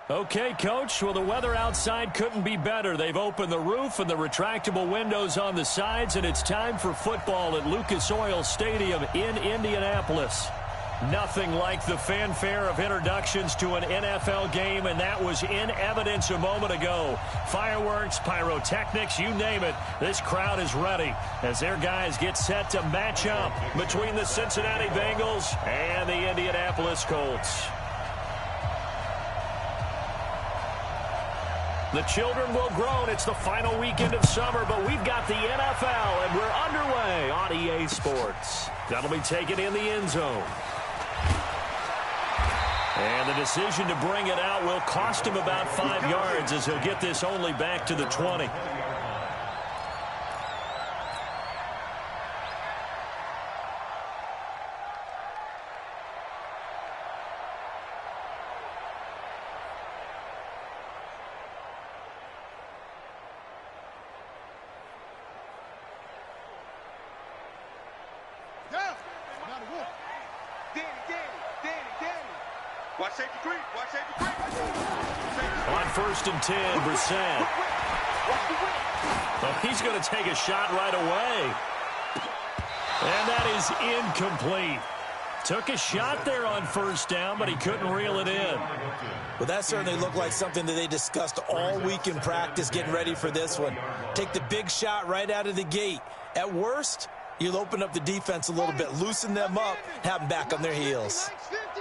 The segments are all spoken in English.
Okay, Coach. Well, the weather outside couldn't be better. They've opened the roof and the retractable windows on the sides, and it's time for football at Lucas Oil Stadium in Indianapolis. Nothing like the fanfare of introductions to an NFL game, and that was in evidence a moment ago. Fireworks, pyrotechnics, you name it. This crowd is ready as their guys get set to match up between the Cincinnati Bengals and the Indianapolis Colts. The children will groan. It's the final weekend of summer, but we've got the NFL, and we're underway on EA Sports. That'll be taken in the end zone. And the decision to bring it out will cost him about 5 yards as he'll get this only back to the 20. On 1st and 10, Brissett. Oh, he's going to take a shot right away. And that is incomplete. Took a shot there on 1st down, but he couldn't reel it in. Well, that certainly looked like something that they discussed all week in practice getting ready for this one. Take the big shot right out of the gate. At worst, you'll open up the defense a little bit, loosen them up, have them back on their heels.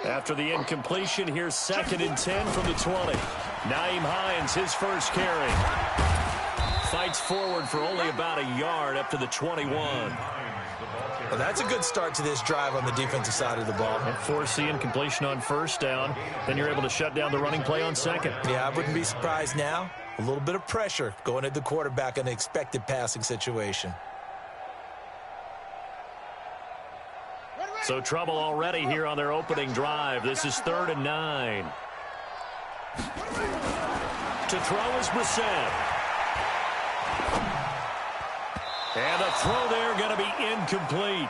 After the incompletion, here's 2nd and 10 from the 20. Nyheim Hines, his first carry. Fights forward for only about a yard up to the 21. Well, that's a good start to this drive on the defensive side of the ball. And force the incompletion on 1st down. Then you're able to shut down the running play on 2nd. Yeah, I wouldn't be surprised now. A little bit of pressure going at the quarterback in an expected passing situation. So trouble already here on their opening drive. This is 3rd and 9. To throw is Brissett. And the throw there going to be incomplete.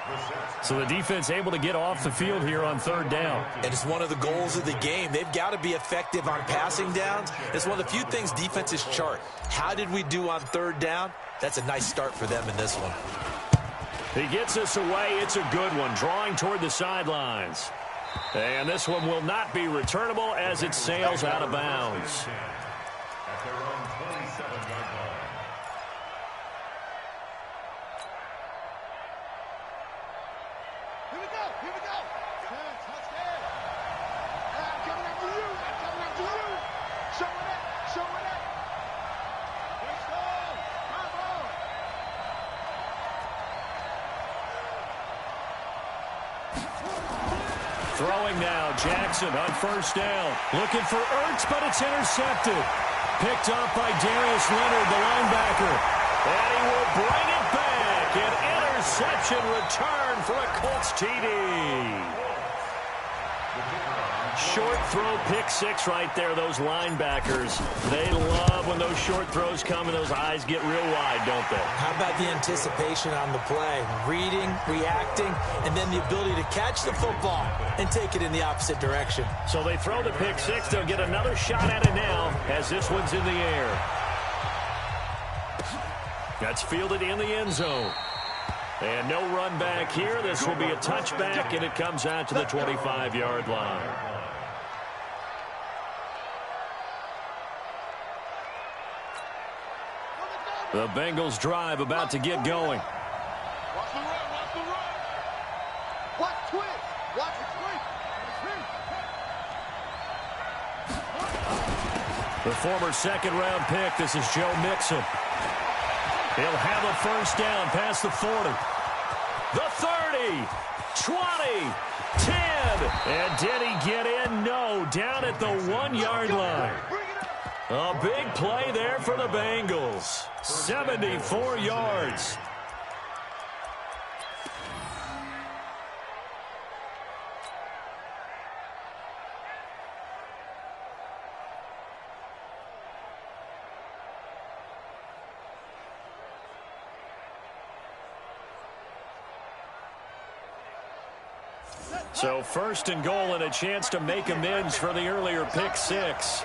So the defense able to get off the field here on 3rd down. And it's one of the goals of the game. They've got to be effective on passing downs. It's one of the few things defenses chart. How did we do on 3rd down? That's a nice start for them in this one. He gets us away. It's a good one, drawing toward the sidelines. And this one will not be returnable as it sails out of bounds. Throwing now, Jackson on 1st down. Looking for Ertz, but it's intercepted. Picked up by Darius Leonard, the linebacker. And he will bring it back. An interception return for a Colts TD. Short throw, pick 6 right there, those linebackers. They love when those short throws come and those eyes get real wide, don't they? How about the anticipation on the play? Reading, reacting, and then the ability to catch the football and take it in the opposite direction. So they throw the pick 6. They'll get another shot at it now as this one's in the air. That's fielded in the end zone. And no run back here. This will be a touchback, and it comes out to the 25-yard line. The Bengals drive about to get going. Watch the run, watch the run. Watch twist. Watch the twist. The former second-round pick, this is Joe Mixon. He'll have a 1st down past the 40. The 30, 20, 10. And did he get in? No, down at the 1-yard line. A big play there for the Bengals. 74 yards. So 1st and goal and a chance to make amends for the earlier pick 6.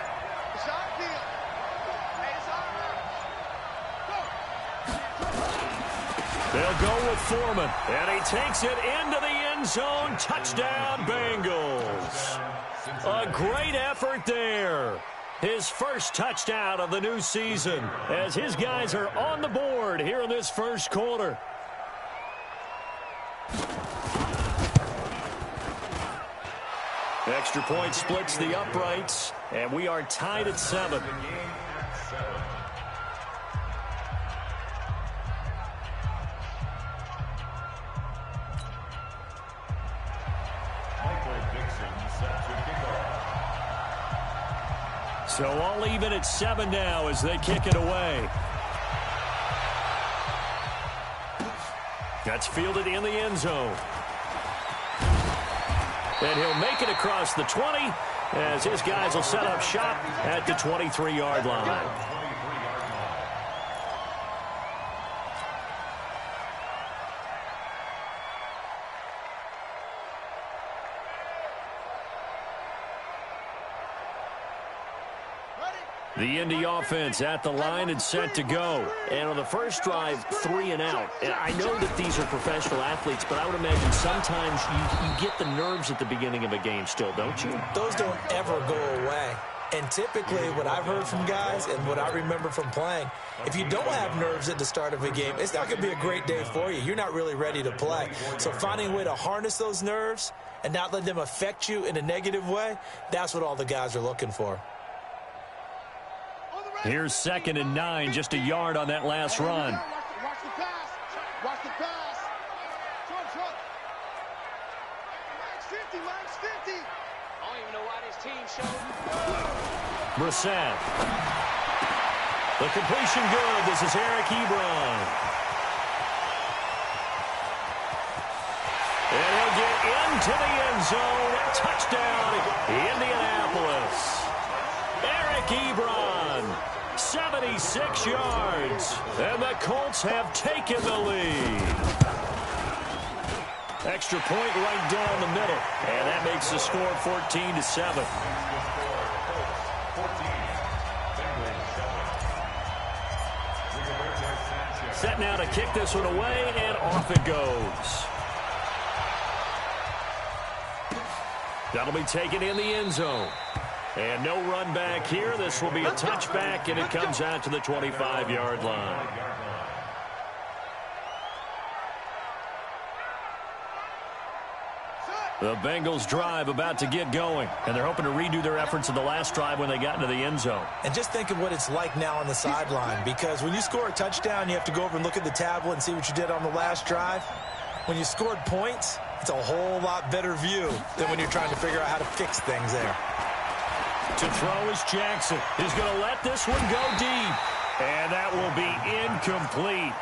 They'll go with Foreman, and he takes it into the end zone. Touchdown, Bengals. A great effort there. His first touchdown of the new season as his guys are on the board here in this first quarter. Extra point splits the uprights, and we are tied at 7. So all even at 7 now as they kick it away. That's fielded in the end zone. And he'll make it across the 20 as his guys will set up shop at the 23-yard line. The Indy offense at the line and set to go. And on the first drive, 3 and out. And I know that these are professional athletes, but I would imagine sometimes you get the nerves at the beginning of a game still, don't you? Those don't ever go away. And typically what I've heard from guys and what I remember from playing, if you don't have nerves at the start of a game, it's not going to be a great day for you. You're not really ready to play. So finding a way to harness those nerves and not let them affect you in a negative way, that's what all the guys are looking for. Here's 2nd and 9, just a yard on that last run. Watch the pass. Watch the pass. Trump. Max 50. I don't even know why this team showed. Brissett. The completion good. This is Eric Ebron. And he'll get into the end zone. Touchdown, Indianapolis. Eric Ebron. 76 yards, and the Colts have taken the lead. Extra point right down the middle, and that makes the score 14-7. Set now to kick this one away, and off it goes. That'll be taken in the end zone. And no run back here. This will be a touchback, and it comes out to the 25-yard line. The Bengals drive about to get going, and they're hoping to redo their efforts in the last drive when they got into the end zone. And just think of what it's like now on the sideline, because when you score a touchdown, you have to go over and look at the tablet and see what you did on the last drive. When you scored points, it's a whole lot better view than when you're trying to figure out how to fix things there. To throw is Jackson. He's going to let this one go deep. And that will be incomplete.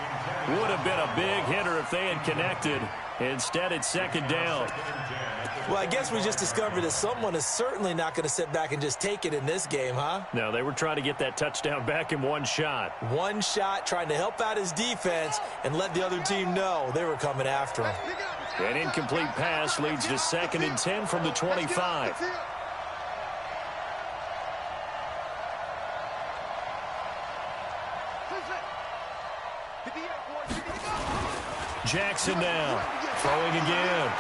Would have been a big hitter if they had connected. Instead, it's 2nd down. Well, I guess we just discovered that someone is certainly not going to sit back and just take it in this game, huh? No, they were trying to get that touchdown back in one shot. One shot, trying to help out his defense and let the other team know they were coming after him. An incomplete pass leads to 2nd and 10 from the 25. Jackson now, throwing again.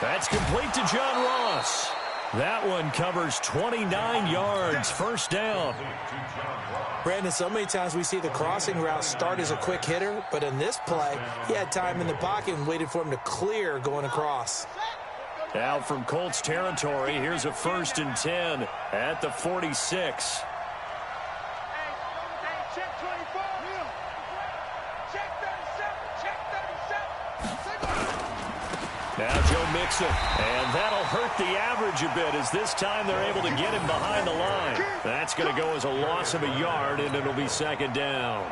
That's complete to John Ross. That one covers 29 yards, first down. Brandon, so many times we see the crossing route start as a quick hitter, but in this play, he had time in the pocket and waited for him to clear going across. Out from Colts territory, here's a 1st and 10 at the 46. Now Joe Mixon, and that'll hurt the average a bit as this time they're able to get him behind the line. That's going to go as a loss of a yard, and it'll be 2nd down.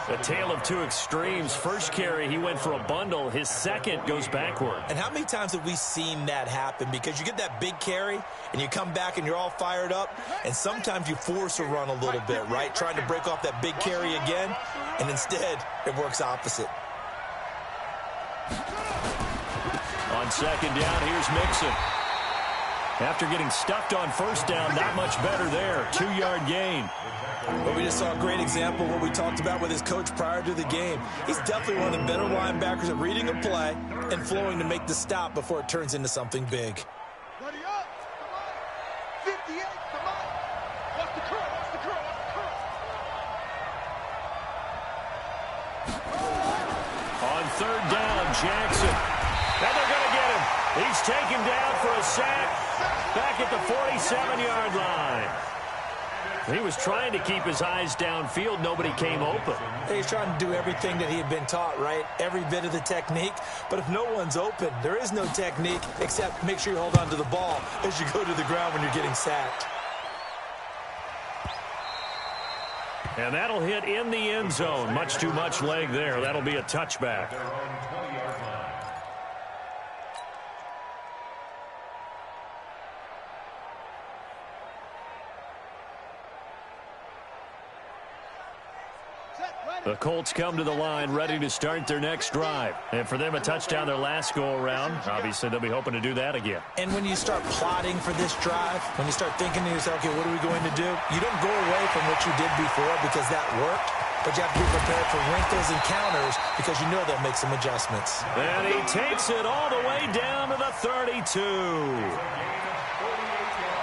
A tale of two extremes. First carry, he went for a bundle. His second goes backward. And how many times have we seen that happen? Because you get that big carry, and you come back and you're all fired up, and sometimes you force a run a little bit, right? Trying to break off that big carry again, and instead it works opposite. On 2nd down, here's Mixon. After getting stuffed on first down, not much better there. 2-yard gain. But we just saw a great example of what we talked about with his coach prior to the game. He's definitely one of the better linebackers at reading a play and flowing to make the stop before it turns into something big. Ready up. Come on. 58. Come on. Watch the curl. Watch the curl. Watch the curl. On third down, Jackson. And they're going to get him. He's taken down for a sack back at the 47-yard line. He was trying to keep his eyes downfield. Nobody came open. He's trying to do everything that he had been taught, right? Every bit of the technique. But if no one's open, there is no technique except make sure you hold on to the ball as you go to the ground when you're getting sacked. And that'll hit in the end zone. Much too much leg there. That'll be a touchback. The Colts come to the line ready to start their next drive. And for them, a touchdown their last go-around. Obviously, they'll be hoping to do that again. And when you start plotting for this drive, when you start thinking to yourself, okay, what are we going to do? You don't go away from what you did before because that worked. But you have to be prepared for wrinkles and counters because you know they'll make some adjustments. And he takes it all the way down to the 32.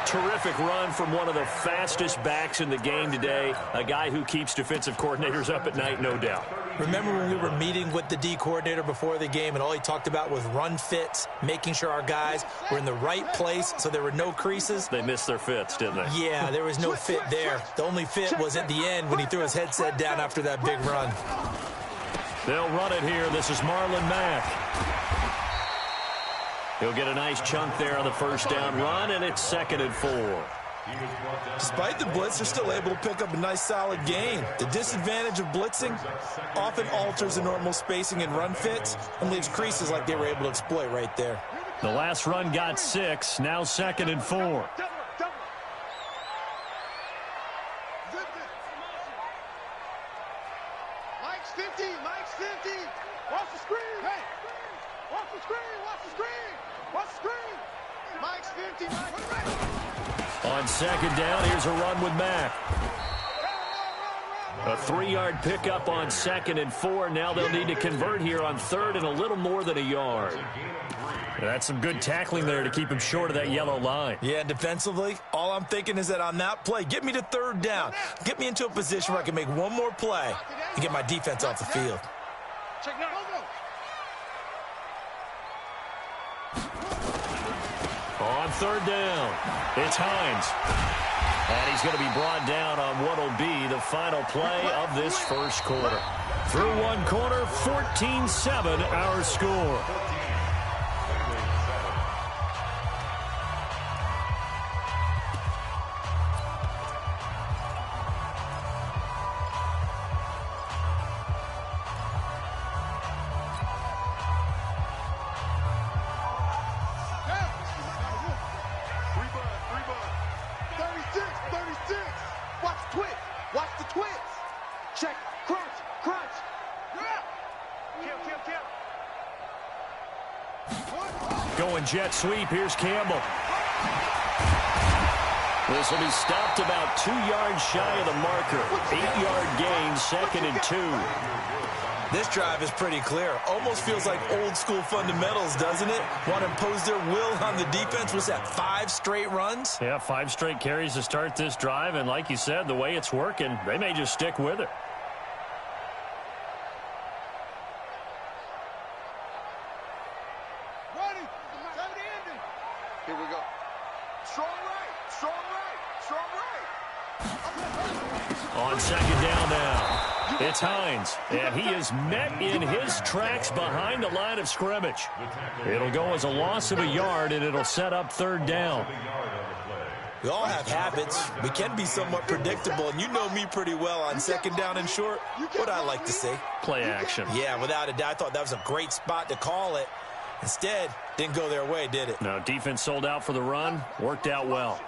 Terrific run from one of the fastest backs in the game today. A guy who keeps defensive coordinators up at night, no doubt. Remember when we were meeting with the D coordinator before the game and all he talked about was run fits, making sure our guys were in the right place so there were no creases? They missed their fits, didn't they? Yeah, there was no fit there. The only fit was at the end when he threw his headset down after that big run. They'll run it here. This is Marlon Mack. He'll get a nice chunk there on the first down run, and it's 2nd and 4. Despite the blitz, they're still able to pick up a nice, solid gain. The disadvantage of blitzing often alters the normal spacing and run fits and leaves creases like they were able to exploit right there. The last run got 6, now 2nd and 4. Mike's 50. Mike's 50. Watch the screen. Hey. Watch the screen. Watch the screen. Watch the screen. Mike's 50. Mike's On 2nd down, here's a run with Mack. A 3-yard pickup on 2nd and 4. Now they'll need to convert here on 3rd and a little more than a yard. That's some good tackling there to keep him short of that yellow line. Yeah, defensively, all I'm thinking is that on that play, get me to 3rd down. Get me into a position where I can make one more play and get my defense off the field. check now. On 3rd down, it's Hines. And he's going to be brought down on what will be the final play of this first quarter. Through one quarter, 14-7 our score. Going jet sweep. Here's Campbell. This will be stopped about 2 yards shy of the marker. 8-yard gain, 2nd and 2. This drive is pretty clear. Almost feels like old school fundamentals, doesn't it? Want to impose their will on the defense. Was that 5 straight runs? Yeah, 5 straight carries to start this drive. And like you said, the way it's working, they may just stick with it. Here we go. Strong right, strong right, strong right. On 2nd down now, it's Hines. And he is met in his tracks behind the line of scrimmage. It'll go as a loss of a yard, and it'll set up 3rd down. We all have habits. We can be somewhat predictable, and you know me pretty well on 2nd down and short. What I like to see. Play action. Yeah, without a doubt. I thought that was a great spot to call it. Instead, didn't go their way, did it? No, defense sold out for the run. Worked out well.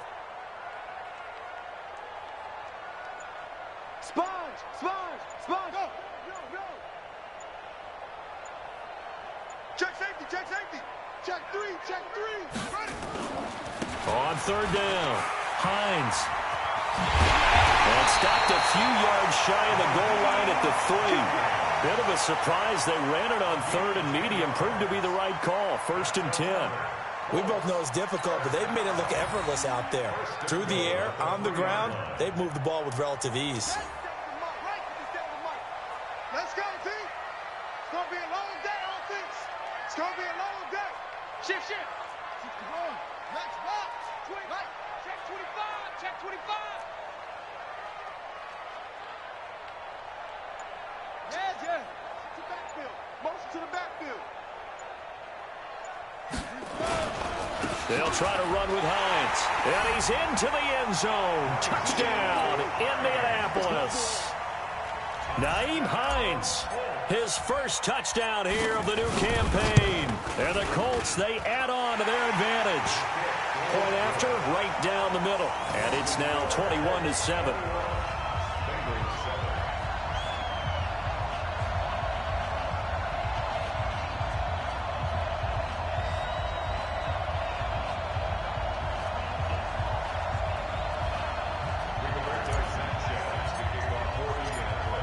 Sponge, sponge, sponge. Go, go, go. Check safety, check safety. Check 3, check 3. Ready. On third down, Hines. And stopped a few yards shy of the goal line at the 3. Bit of a surprise. They ran it on third and medium. Proved to be the right call. 1st and 10. We both know it's difficult, but they've made it look effortless out there. Through the air, on the ground, they've moved the ball with relative ease. Let's go, team. It's going to be a long day, offense. It's going to be a long day. Shift. Come on. Next box. Check 25. Check 25. Yeah. To the backfield. Motion to the backfield. They'll try to run with Hines. And he's into the end zone. Touchdown, Indianapolis. Nyheim Hines, his first touchdown here of the new campaign. And the Colts, they add on to their advantage. Point after, right down the middle. And it's now 21-7.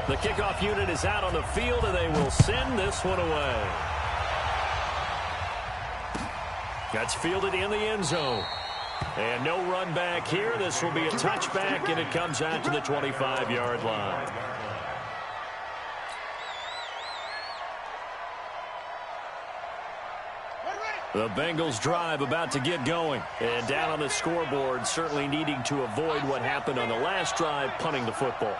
The kickoff unit is out on the field, and they will send this one away. That's fielded in the end zone. And no run back here. This will be a touchback, and it comes out to the 25-yard line. The Bengals drive about to get going. And down on the scoreboard, certainly needing to avoid what happened on the last drive, punting the football.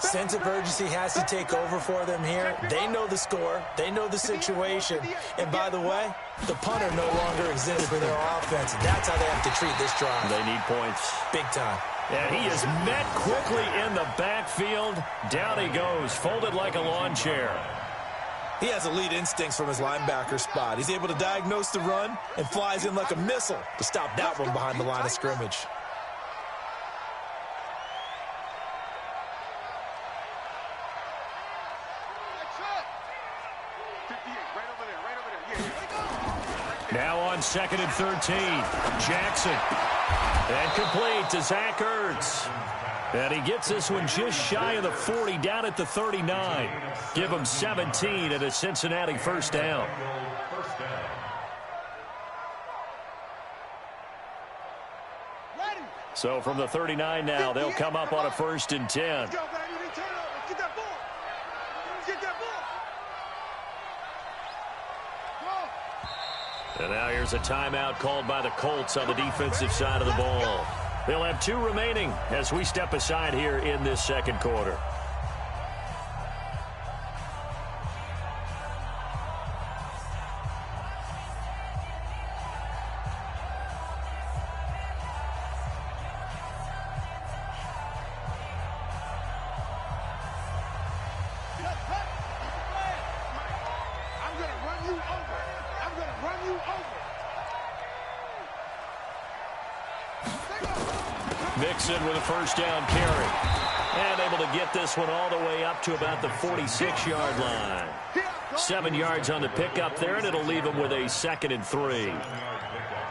Sense of urgency has to take over for them here. They know the score. They know the situation. And by the way, the punter no longer exists for their offense. That's how they have to treat this drive. They need points. Big time. And he is met quickly in the backfield. Down he goes, folded like a lawn chair. He has elite instincts from his linebacker spot. He's able to diagnose the run and flies in like a missile to stop that one behind the line of scrimmage. Now on 2nd and 13, Jackson. And complete to Zach Ertz. And he gets this one just shy of the 40, down at the 39. Give him 17 and a Cincinnati first down. So from the 39 now, they'll come up on a 1st and 10. Get that ball. And now here's a timeout called by the Colts on the defensive side of the ball. They'll have 2 remaining as we step aside here in this second quarter. Mixon with a first down carry. And able to get this one all the way up to about the 46-yard line. 7 yards on the pickup there, and it'll leave him with a 2nd and 3.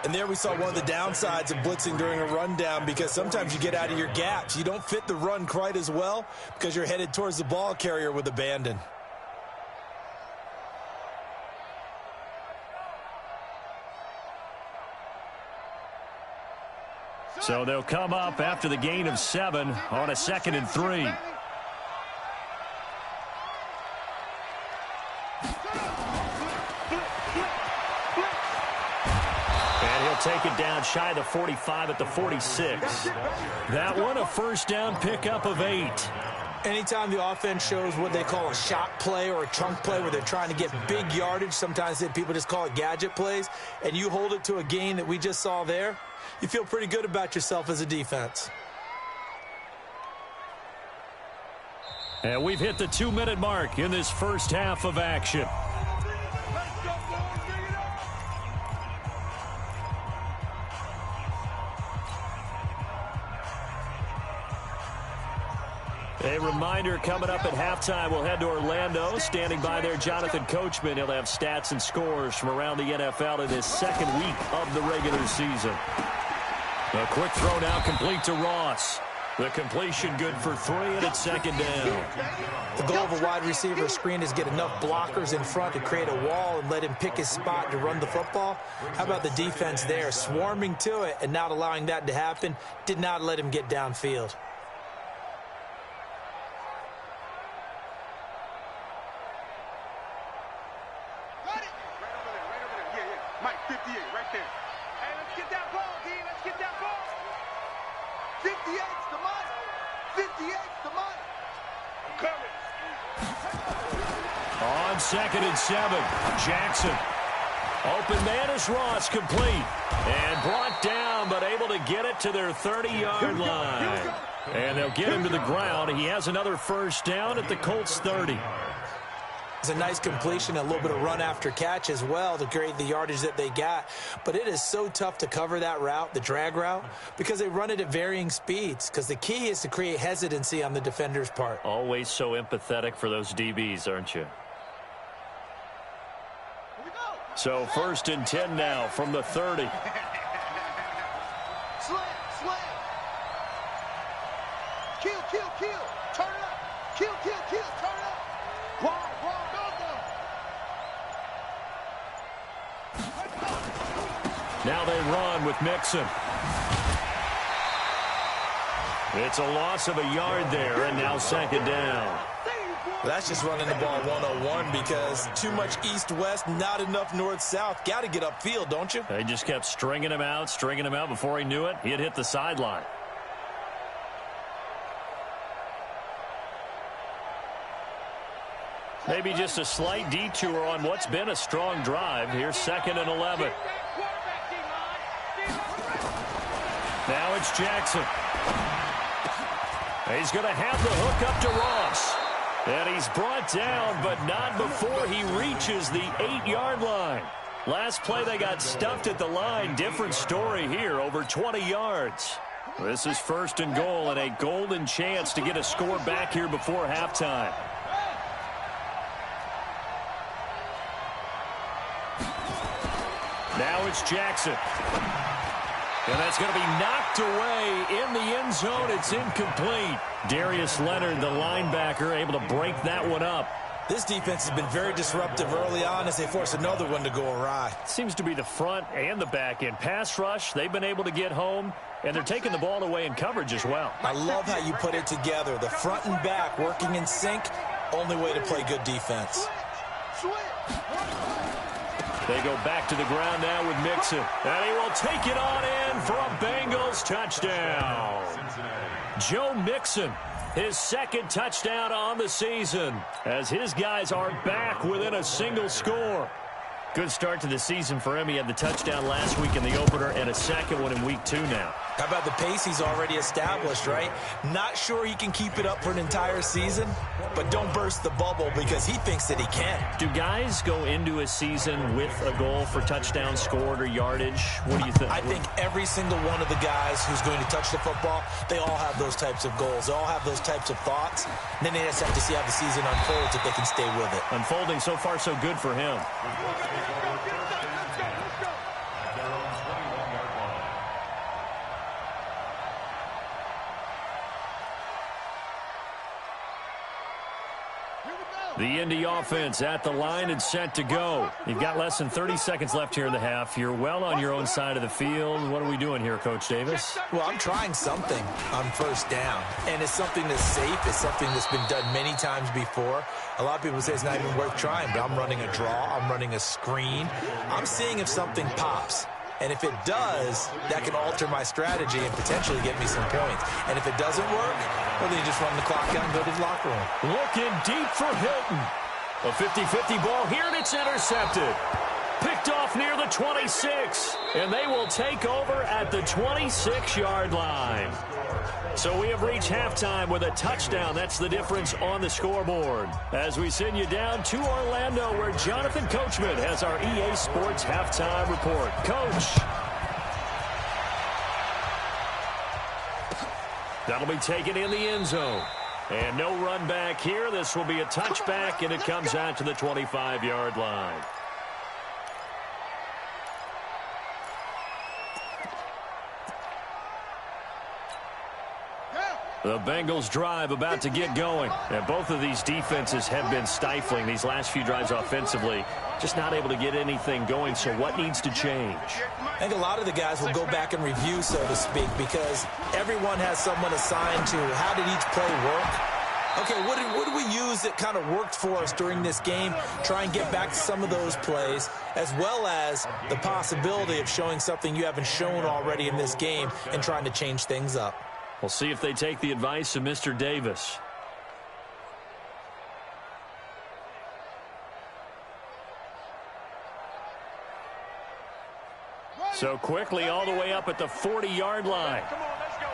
And there we saw one of the downsides of blitzing during a rundown, because sometimes you get out of your gaps. You don't fit the run quite as well because you're headed towards the ball carrier with abandon. So they'll come up after the gain of 7 on a 2nd and 3. And he'll take it down shy of the 45 at the 46. That one a first down pickup of 8. Anytime the offense shows what they call a shot play or a chunk play where they're trying to get big yardage, sometimes people just call it gadget plays, and you hold it to a gain that we just saw there, you feel pretty good about yourself as a defense. And we've hit the 2-minute mark in this first half of action. A reminder coming up at halftime, we'll head to Orlando. Standing by there, Jonathan Coachman. He'll have stats and scores from around the NFL in his second week of the regular season. A quick throw now complete to Ross. The completion good for 3, and it's second down. The goal of a wide receiver screen is get enough blockers in front to create a wall and let him pick his spot to run the football. How about the defense there, swarming to it and not allowing that to happen? Did not let him get downfield. Got it. Right over there. Yeah. Mike, 58, right there. Hey, let's get that ball, D. Let's get that ball. 58's the money. 58's the money. I'm coming. On 2nd and 7, Jackson. Open man is Ross, complete. And brought down, but able to get it to their 30-yard line. And they'll get him to the ground. He has another first down at the Colts 30. It's a nice completion, a little bit of run after catch as well to create the yardage that they got. But it is so tough to cover that route, the drag route, because they run it at varying speeds. Because the key is to create hesitancy on the defender's part. Always so empathetic for those DBs, aren't you? So 1st and 10 now from the 30. Slam. Kill. Turn it up. Kill. Turn it up. Wrong, Now they run with Mixon. It's a loss of a yard there, and now 2nd down. That's just running the ball 101 because too much east-west, not enough north-south. Got to get upfield, don't you? They just kept stringing him out. Before he knew it, he had hit the sideline. Maybe just a slight detour on what's been a strong drive. Here's 2nd and 11. Now it's Jackson. He's going to have the hook up to Ross. And he's brought down, but not before he reaches the 8-yard line. Last play, they got stuffed at the line. Different story here, over 20 yards. This is 1st and goal, and a golden chance to get a score back here before halftime. Now it's Jackson. And that's going to be knocked away in the end zone. It's incomplete. Darius Leonard, the linebacker, able to break that one up. This defense has been very disruptive early on as they force another one to go awry. Seems to be the front and the back end. Pass rush, they've been able to get home, and they're taking the ball away in coverage as well. I love how you put it together. The front and back working in sync, only way to play good defense. They go back to the ground now with Mixon. And he will take it on in for a Bengals touchdown. Joe Mixon, his 2nd touchdown on the season, as his guys are back within a single score. Good start to the season for him. He had the touchdown last week in the opener and a second one in week 2 now. How about the pace he's already established, right? Not sure he can keep it up for an entire season, but don't burst the bubble because he thinks that he can. Do guys go into a season with a goal for touchdown scored or yardage? What do you think? I think every single one of the guys who's going to touch the football, they all have those types of goals. They all have those types of thoughts. And then they just have to see how the season unfolds if they can stay with it. Unfolding so far so good for him. The Indy offense at the line and set to go. You've got less than 30 seconds left here in the half. You're well on your own side of the field. What are we doing here, Coach Davis? Well, I'm trying something on 1st down, and it's something that's safe. It's something that's been done many times before. A lot of people say it's not even worth trying, but I'm running a draw. I'm running a screen. I'm seeing if something pops. And if it does, that can alter my strategy and potentially get me some points. And if it doesn't work, well, then you just run the clock out and go to the locker room. Looking deep for Hilton. A 50-50 ball here, and it's intercepted. Picked off near the 26. And they will take over at the 26-yard line. So we have reached halftime with a touchdown. That's the difference on the scoreboard. As we send you down to Orlando, where Jonathan Coachman has our EA Sports halftime report. Coach. That'll be taken in the end zone. And no run back here. This will be a touchback, and it comes out to the 25-yard line. The Bengals drive about to get going. And both of these defenses have been stifling these last few drives offensively. Just not able to get anything going, so what needs to change? I think a lot of the guys will go back and review, so to speak, because everyone has someone assigned to how did each play work. Okay, what did we use that kind of worked for us during this game? Try and get back to some of those plays, as well as the possibility of showing something you haven't shown already in this game and trying to change things up. We'll see if they take the advice of Mr. Davis. So quickly all the way up at the 40-yard line. Come on, let's go.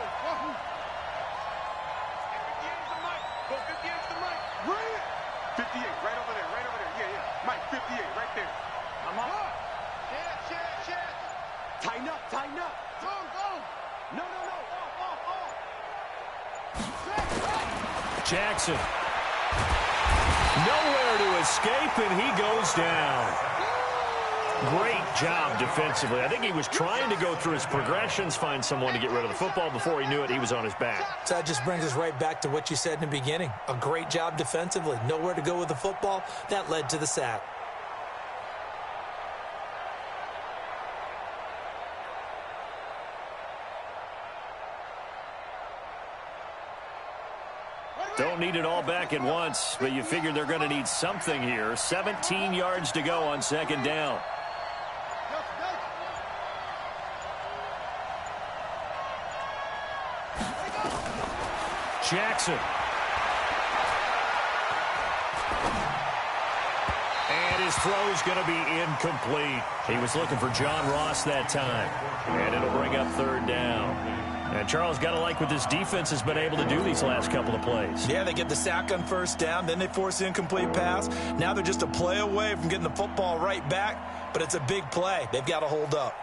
58, right over there, right over there. Yeah. Mike, 58, right there. I'm up. Chance. Tighten up. Go. No. Off. Jackson. Nowhere to escape, and he goes down. Great job defensively. I think he was trying to go through his progressions, find someone to get rid of the football. Before he knew it, he was on his back. So that just brings us right back to what you said in the beginning. A great job defensively. Nowhere to go with the football. That led to the sack. Don't need it all back at once, but you figure they're going to need something here. 17 yards to go on second down. Jackson. And his throw's going to be incomplete. He was looking for John Ross that time. And it'll bring up third down. And Charles, got to like what this defense has been able to do these last couple of plays. Yeah, they get the sack on first down, then they force the incomplete pass. Now they're just a play away from getting the football right back, but it's a big play. They've got to hold up.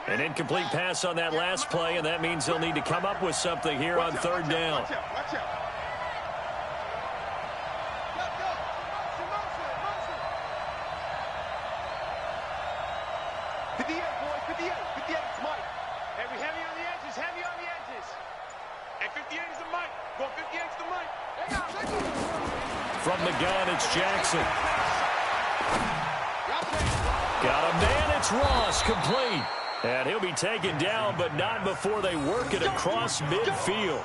An incomplete pass on that last play, and that means they'll need to come up with something here on third down. Watch out. From the gun, it's Jackson. Got a man, it's Ross, complete. And he'll be taken down, but not before they work it across midfield.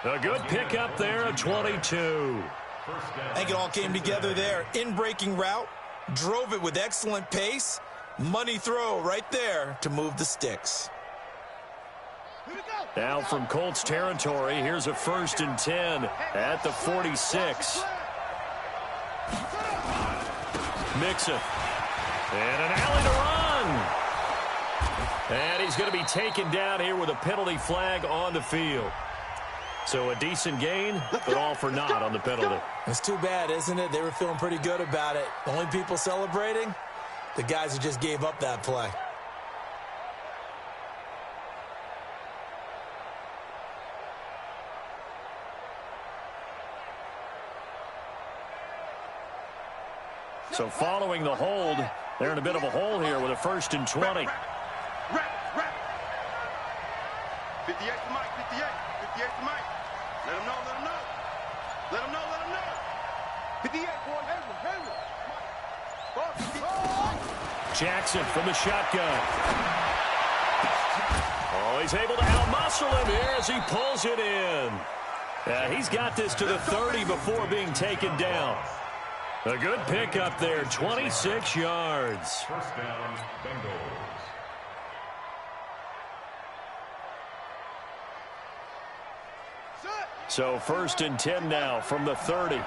A good pickup there at 22. I think it all came together there. In-breaking route, drove it with excellent pace. Money throw right there to move the sticks. Now from Colts territory, here's a 1st and 10 at the 46. Mixon. And an alley to run. And he's going to be taken down here with a penalty flag on the field. So a decent gain, but all for naught on the penalty. It's too bad, isn't it? They were feeling pretty good about it. The only people celebrating, the guys who just gave up that play. So following the hold, they're in a bit of a hole here with a 1st and 20. Rap. 58 to Mike, 58 to Mike. Let him know. 58, boy, Hayward. Jackson from the shotgun. Oh, he's able to outmuscle him here as he pulls it in. He's got this to the 30 before being taken down. A good pickup there, 26 yards. First down, Bengals. So 1st and 10 now from the 30.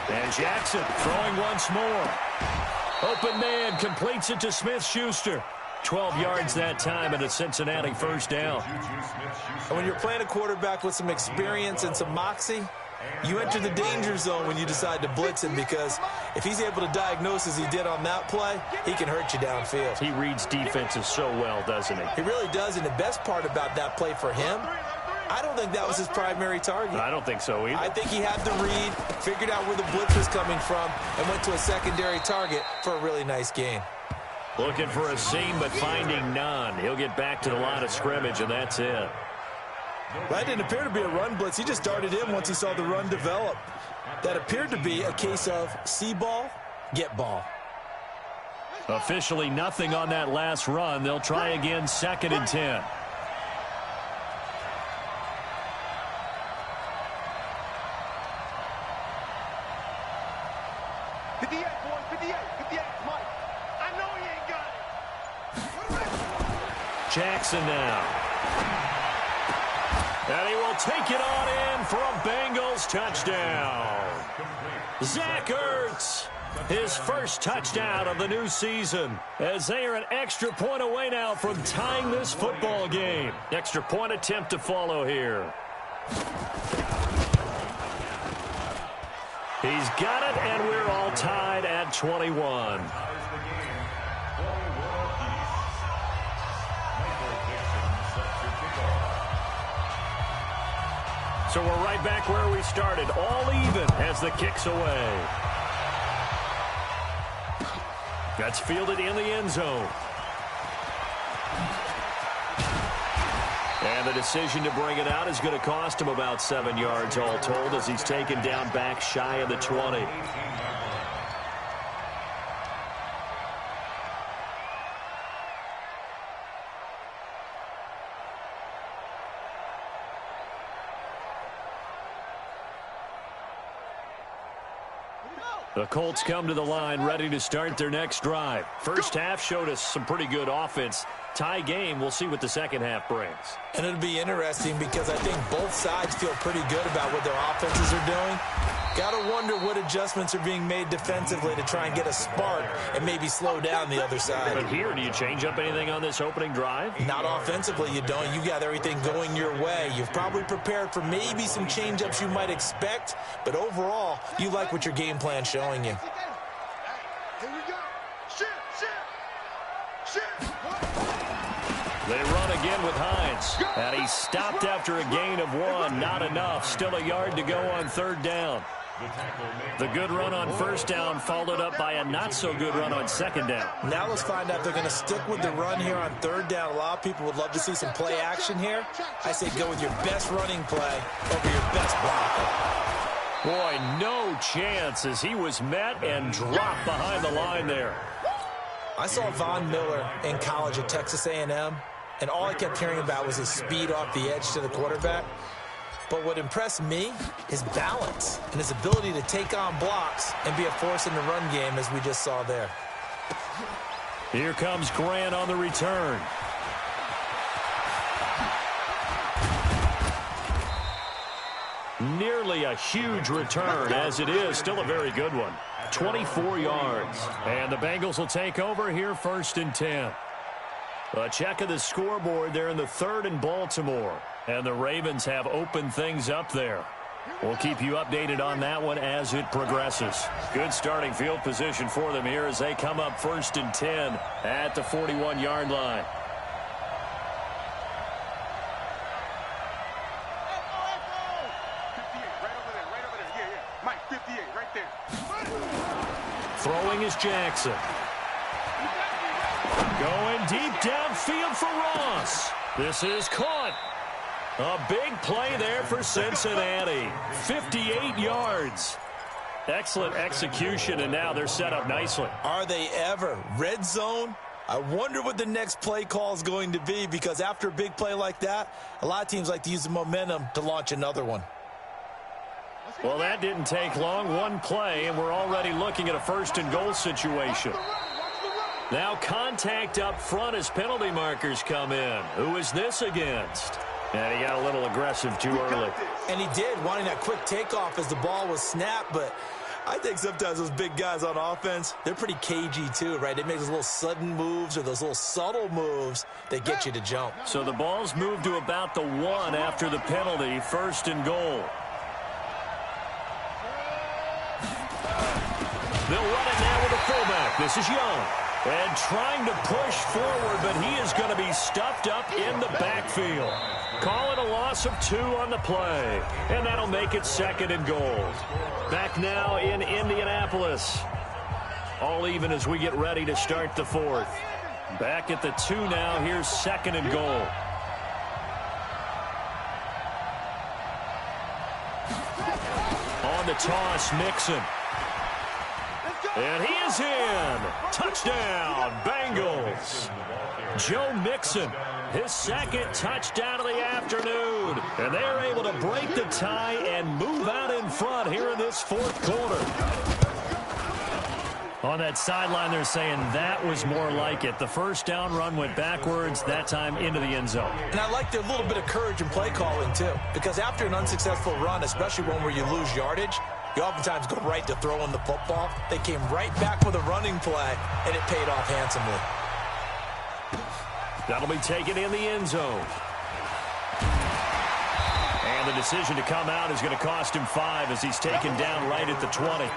And Jackson throwing once more. Open man completes it to Smith-Schuster. 12 yards that time and a Cincinnati first down. And when you're playing a quarterback with some experience and some moxie, you enter the danger zone when you decide to blitz him, because if he's able to diagnose as he did on that play, he can hurt you downfield. He reads defenses so well, doesn't he? He really does, and the best part about that play for him, I don't think that was his primary target. I don't think so either. I think he had the read, figured out where the blitz was coming from, and went to a secondary target for a really nice gain. Looking for a seam, but finding none. He'll get back to the line of scrimmage, and that's it. That didn't appear to be a run blitz. He just darted in once he saw the run develop. That appeared to be a case of see ball, get ball. Officially nothing on that last run. They'll try again, 2nd and 10. Jackson now. And he will take it on in for a Bengals touchdown. Zach Ertz, his first touchdown of the new season, as they are an extra point away now from tying this football game. Extra point attempt to follow here. He's got it, and we're all tied at 21. So we're right back where we started, all even as the kick's away. That's fielded in the end zone. And the decision to bring it out is going to cost him about 7 yards all told, as he's taken down back shy of the 20. The Colts come to the line ready to start their next drive. First half showed us some pretty good offense. Tie game, we'll see what the second half brings. And it'll be interesting because I think both sides feel pretty good about what their offenses are doing. Got to wonder what adjustments are being made defensively to try and get a spark and maybe slow down the other side. But here, do you change up anything on this opening drive? Not offensively, you don't. You got everything going your way. You've probably prepared for maybe some change-ups you might expect, but overall, you like what your game plan's showing you. Here we go. Shift. They run again with Hines. And he stopped after a gain of 1. Not enough. Still a yard to go on 3rd down. The good run on 1st down followed up by a not-so-good run on 2nd down. Now let's find out if they're going to stick with the run here on 3rd down. A lot of people would love to see some play action here. I say go with your best running play over your best blocker. Boy, no chance as he was met and dropped behind the line there. I saw Von Miller in college at Texas A&M, and all I kept hearing about was his speed off the edge to the quarterback. But what impressed me, his balance and his ability to take on blocks and be a force in the run game, as we just saw there. Here comes Grant on the return. Nearly a huge return, as it is still a very good one. 24 yards. And the Bengals will take over here 1st and 10. A check of the scoreboard there in the 3rd in Baltimore. And the Ravens have opened things up there. We'll keep you updated on that one as it progresses. Good starting field position for them here as they come up 1st and 10 at the 41-yard line. Throwing is Jackson. Going deep downfield for Ross. This is caught. A big play there for Cincinnati. 58 yards. Excellent execution, and now they're set up nicely. Are they ever? Red zone? I wonder what the next play call is going to be, because after a big play like that, a lot of teams like to use the momentum to launch another one. Well, that didn't take long. One play, and we're already looking at a 1st and goal situation. Now contact up front as penalty markers come in. Who is this against? And he got a little aggressive too early. And he did, wanting that quick takeoff as the ball was snapped, but I think sometimes those big guys on offense, they're pretty cagey too, right? They make those little sudden moves or those little subtle moves that get you to jump. So the ball's moved to about the 1 after the penalty, 1st and goal. They'll run it now with a fullback. This is Young. And trying to push forward, but he is going to be stuffed up in the backfield. Call it a loss of 2 on the play. And that'll make it 2nd and goal. Back now in Indianapolis. All even as we get ready to start the 4th. Back at the 2 now. Here's 2nd and goal. On the toss, Mixon. And he is in. Touchdown, Bengals. Joe Mixon, his 2nd touchdown of the afternoon. And they are able to break the tie and move out in front here in this 4th quarter. On that sideline, they're saying that was more like it. The first down run went backwards, that time into the end zone. And I like their little bit of courage in play calling, too. Because after an unsuccessful run, especially one where you lose yardage, you oftentimes go right to throwing the football. They came right back with a running play, and it paid off handsomely. That'll be taken in the end zone. And the decision to come out is going to cost him 5 as he's taken down right at the 20.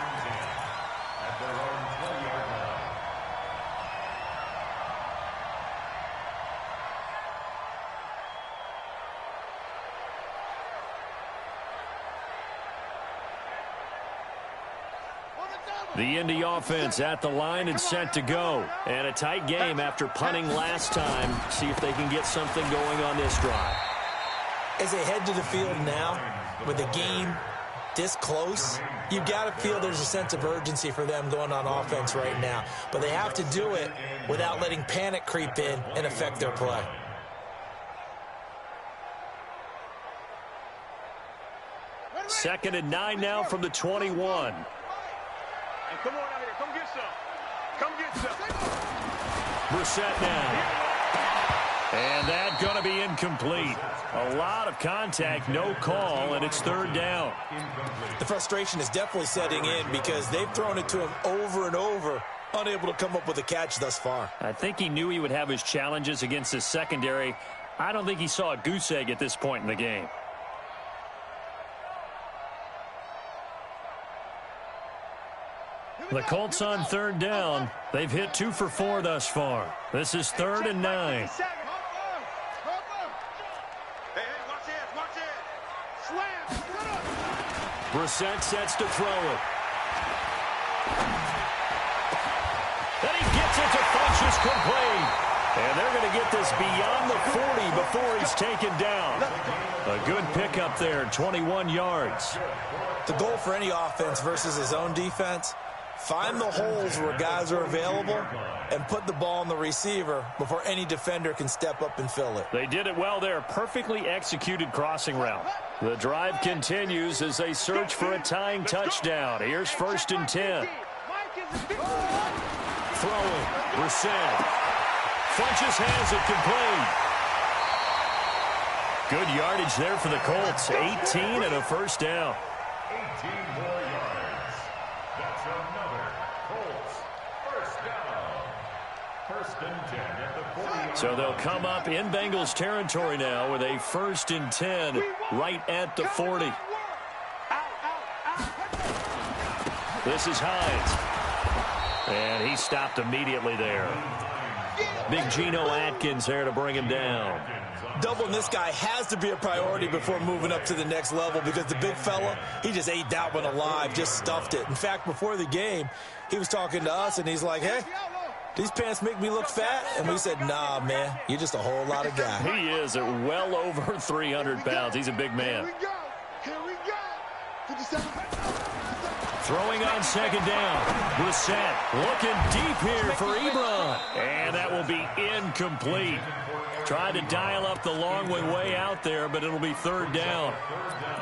The Indy offense at the line and set to go. And a tight game after punting last time. See if they can get something going on this drive. As they head to the field now, with the game this close, you've got to feel there's a sense of urgency for them going on offense right now. But they have to do it without letting panic creep in and affect their play. Second and 9 now from the 21. Come on out here. Come get some. Come get some. Brissett now. And that's going to be incomplete. A lot of contact, no call, and it's 3rd down. The frustration is definitely setting in because they've thrown it to him over and over, unable to come up with a catch thus far. I think he knew he would have his challenges against his secondary. I don't think he saw a goose egg at this point in the game. The Colts on 3rd down. They've hit 2 for 4 thus far. This is 3rd and 9. Hey, watch it, watch it. Slam. Brissett sets to throw it. Then he gets it to Funchess complete. And they're going to get this beyond the 40 before he's taken down. A good pickup there, 21 yards. The goal for any offense versus his own defense, find the holes where guys are available and put the ball on the receiver before any defender can step up and fill it. They did it well there. Perfectly executed crossing route. The drive continues as they search for a tying touchdown. Here's 1st and 10. Throwing. Brissett. Funchess has it complete. Good yardage there for the Colts. 18 and a 1st down. 18 more yards. That's another Colts 1st down. 1st and 10 at the 40. So they'll come up in Bengals territory now with a 1st and 10 right at the 40. This is Hines. And he stopped immediately there. Big Geno Atkins there to bring him down. Doubling this guy has to be a priority before moving up to the next level because the big fella, he just ate that one alive, just stuffed it. In fact, before the game, he was talking to us, and he's like, hey, these pants make me look fat? And we said, nah, man, you're just a whole lot of guy. He is at well over 300 pounds. He's a big man. Here we go. Here we go. 57. Throwing on 2nd down. Brissett looking deep here for Ebron. And that will be incomplete. Tried to dial up the long way out there, but it'll be 3rd down.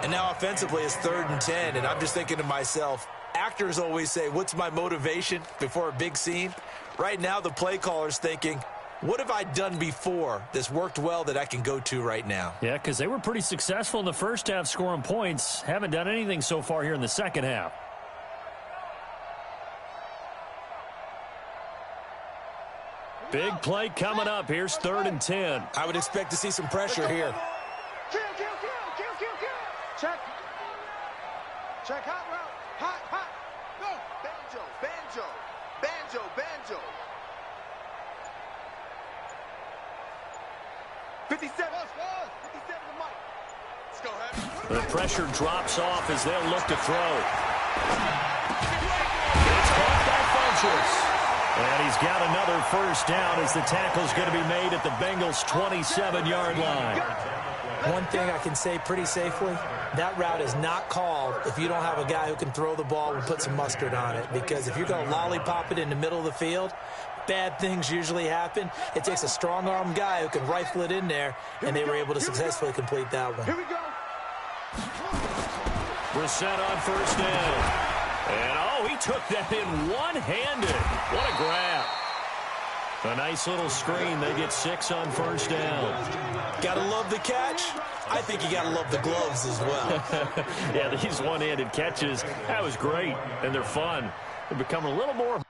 And now offensively it's 3rd and 10, and I'm just thinking to myself, actors always say, what's my motivation before a big scene? Right now the play caller's thinking, what have I done before that's worked well that I can go to right now? Yeah, because they were pretty successful in the first half scoring points. Haven't done anything so far here in the second half. Big play coming up. Here's 3rd and 10. I would expect to see some pressure here. Kill. Check. Check, hot route. Hot. Go. Banjo. 57 to Mike. Let's go, Heavy. The pressure drops off as they'll look to throw. It's caught by Funchess. And he's got another first down as the tackle's going to be made at the Bengals' 27-yard line. One thing I can say pretty safely, that route is not called if you don't have a guy who can throw the ball and put some mustard on it. Because if you're going to lollipop it in the middle of the field, bad things usually happen. It takes a strong-arm guy who can rifle it in there, and they were able to successfully complete that one. Here we go. Brissett on first down. And, he took that in one-handed. What a grab. A nice little screen. They get 6 on first down. Gotta love the catch. I think you gotta love the gloves as well. Yeah, these one-handed catches, that was great. And they're fun. They're becoming a little more...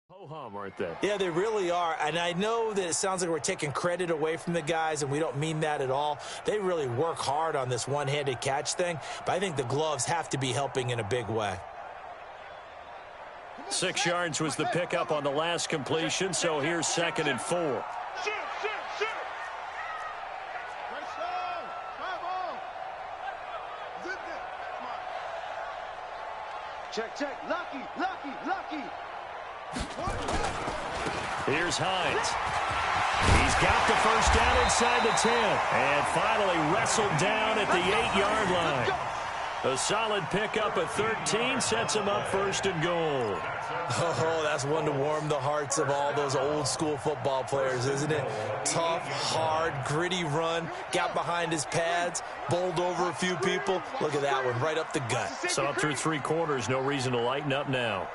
Ho-hum, aren't they? Yeah, they really are. And I know that it sounds like we're taking credit away from the guys, and we don't mean that at all. They really work hard on this one-handed catch thing, but I think the gloves have to be helping in a big way. 6 yards was the pickup on the last completion, so here's 2nd and 4. Shoot. Nice down. Come on. Zip it. Come on. Check. Lucky. Here's Hines. He's got the first down inside the 10. And finally wrestled down at the 8-yard line. A solid pickup at 13 sets him up 1st and goal. Oh, that's one to warm the hearts of all those old-school football players, isn't it? Tough, hard, gritty run, got behind his pads, bowled over a few people. Look at that one, right up the gut. So up through 3 quarters, no reason to lighten up now.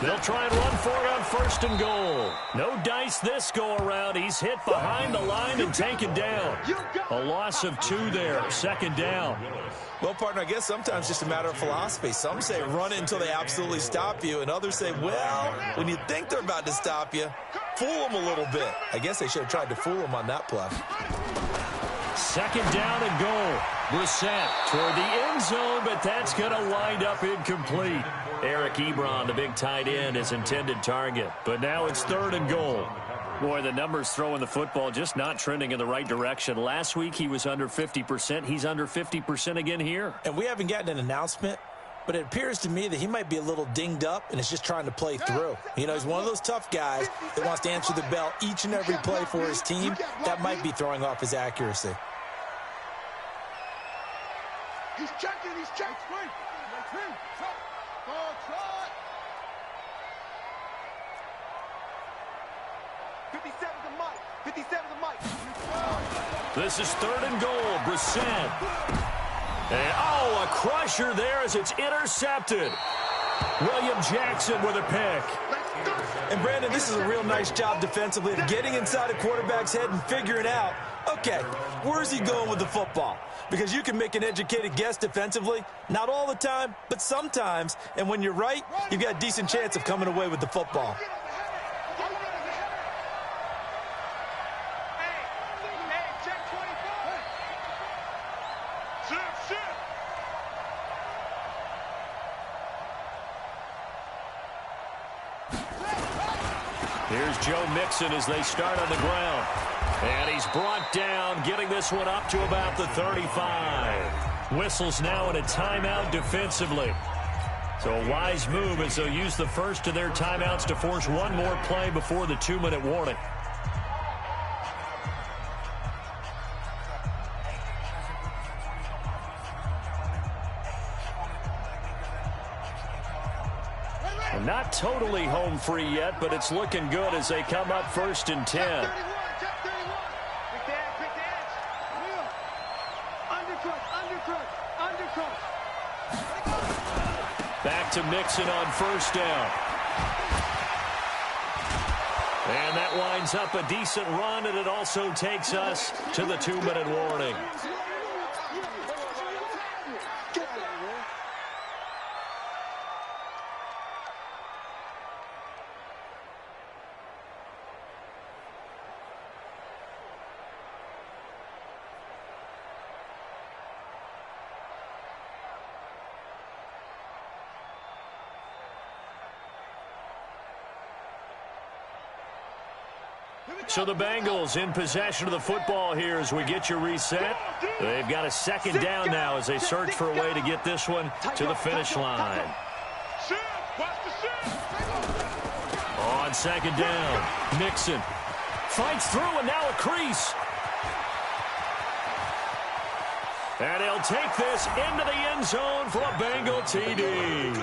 They'll try and run for it on 1st and goal. No dice this go-around. He's hit behind the line and taken down. A loss of 2 there. 2nd down. Well, partner, I guess sometimes just a matter of philosophy. Some say run it until they absolutely stop you, and others say, well, when you think they're about to stop you, fool them a little bit. I guess they should have tried to fool them on that play. 2nd down and goal. Brissett toward the end zone, but that's going to wind up incomplete. Eric Ebron, the big tight end, is intended target. But now it's 3rd and goal. Boy, the numbers throwing the football just not trending in the right direction. Last week he was under 50%. He's under 50% again here. And we haven't gotten an announcement, but it appears to me that he might be a little dinged up and is just trying to play through. You know, he's one of those tough guys that wants to answer the bell each and every play for his team. That might be throwing off his accuracy. He's checking. Wait. Try. 57 to Mike. This is 3rd and goal. Brissett. And, a crusher there as it's intercepted. William Jackson with a pick. And, Brandon, this is a real nice job defensively of getting inside a quarterback's head and figuring out, okay, where's he going with the football? Because you can make an educated guess defensively, not all the time, but sometimes. And when you're right, you've got a decent chance of coming away with the football. Check 24. Shit. Here's Joe Mixon as they start on the ground. And he's brought down, getting this one up to about the 35. Whistles now in a timeout defensively. So a wise move as they'll use the first of their timeouts to force one more play before the 2-minute warning. Not totally home free yet, but it's looking good as they come up 1st and 10. Back to Mixon on 1st down. And that winds up a decent run, and it also takes us to the 2-minute warning. So the Bengals in possession of the football here as we get you reset. They've got a 2nd down now as they search for a way to get this one to the finish line. On 2nd down, Mixon fights through and now a crease. And he'll take this into the end zone for a Bengal TD.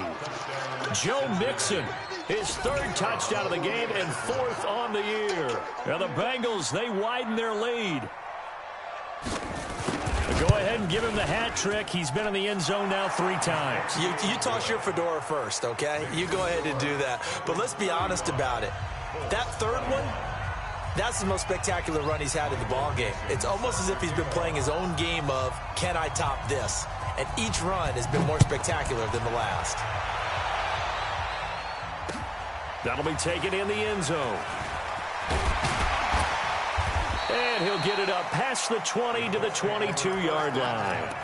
Joe Mixon, his 3rd touchdown of the game and 4th on the year. Now the Bengals, they widen their lead. Go ahead and give him the hat trick. He's been in the end zone now 3 times. You toss your fedora first, okay? You go ahead and do that. But let's be honest about it. That 3rd one, that's the most spectacular run he's had in the ball game. It's almost as if he's been playing his own game of, can I top this? And each run has been more spectacular than the last. That'll be taken in the end zone. And he'll get it up past the 20 to the 22-yard line.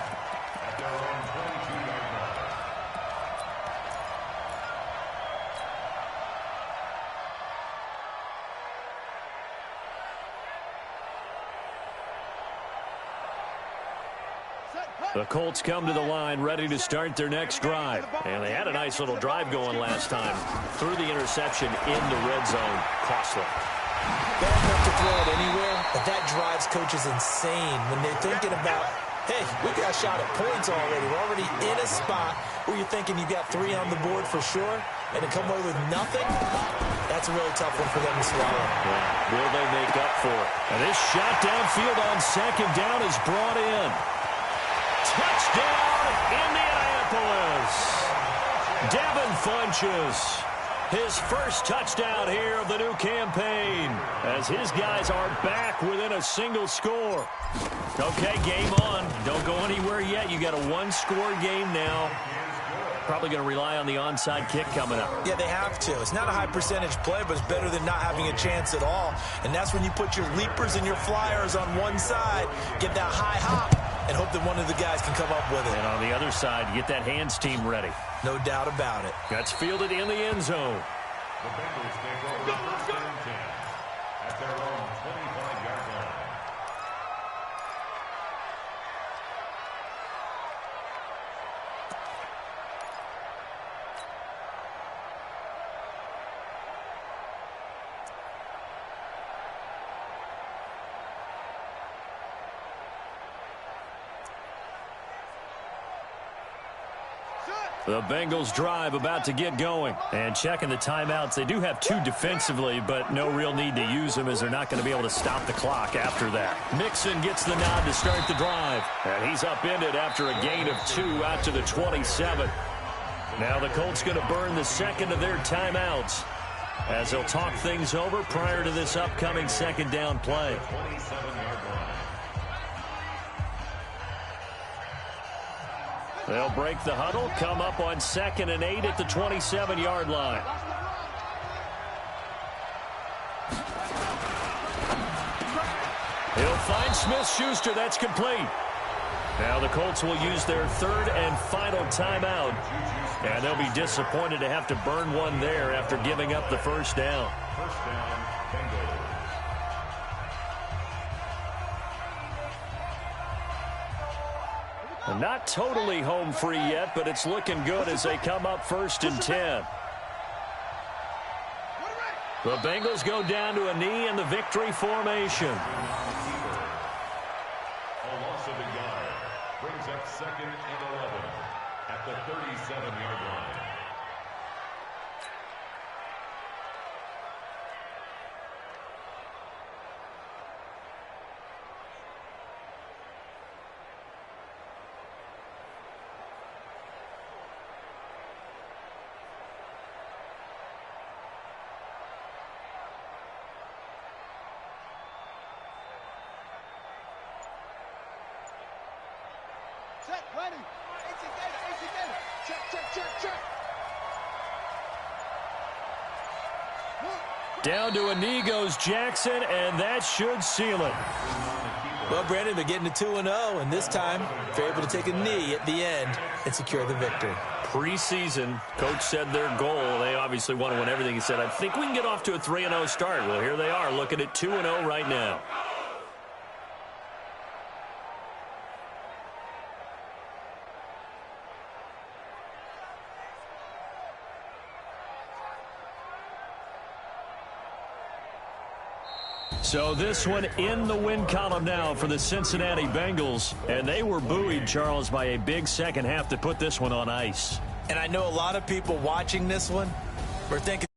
The Colts come to the line ready to start their next drive. And they had a nice little drive going last time. Threw the interception in the red zone. Costly. Bad enough to throw it anywhere, but that drives coaches insane when they're thinking about, hey, we got a shot at points already. We're already in a spot where you're thinking you got 3 on the board for sure, and to come away with nothing, that's a really tough one for them to swallow. Yeah. Will they make up for it? And this shot downfield on 2nd down is brought in. Touchdown, Indianapolis. Devin Funchess. His first touchdown here of the new campaign as his guys are back within a single score. Okay, game on. Don't go anywhere yet. You got a 1-score game now. Probably going to rely on the onside kick coming up. Yeah, they have to. It's not a high percentage play, but it's better than not having a chance at all. And that's when you put your leapers and your flyers on one side, get that high hop, and hope that one of the guys can come up with it. And on the other side, get that hands team ready. No doubt about it. That's fielded in the end zone. The Bengals take over 1st and 10 at their own 25-yard line. The Bengals drive about to get going. And checking the timeouts, they do have 2 defensively, but no real need to use them as they're not going to be able to stop the clock after that. Mixon gets the nod to start the drive. And he's upended after a gain of 2 out to the 27. Now the Colts going to burn the 2nd of their timeouts as they'll talk things over prior to this upcoming 2nd down play. 27-yard line. They'll break the huddle, come up on 2nd and 8 at the 27-yard line. He'll find Smith-Schuster. That's complete. Now the Colts will use their 3rd and final timeout. And they'll be disappointed to have to burn one there after giving up the 1st down. 1st down, Bengals. And not totally home free yet, but it's looking good as they come up 1st and 10. The Bengals go down to a knee in the victory formation. A loss of a yard brings up 2nd and 11 at the 37-yard line. Check, ready. AC data. Check. Down to a knee goes Jackson, and that should seal it. Well, Brandon, they're getting to 2-0, and this time they're able to take a knee at the end and secure the victory. Preseason, coach said their goal, they obviously want to win everything. He said, I think we can get off to a 3-0 start. Well, here they are looking at 2-0 right now. So this one in the win column now for the Cincinnati Bengals. And they were buoyed, Charles, by a big second half to put this one on ice. And I know a lot of people watching this one were thinking,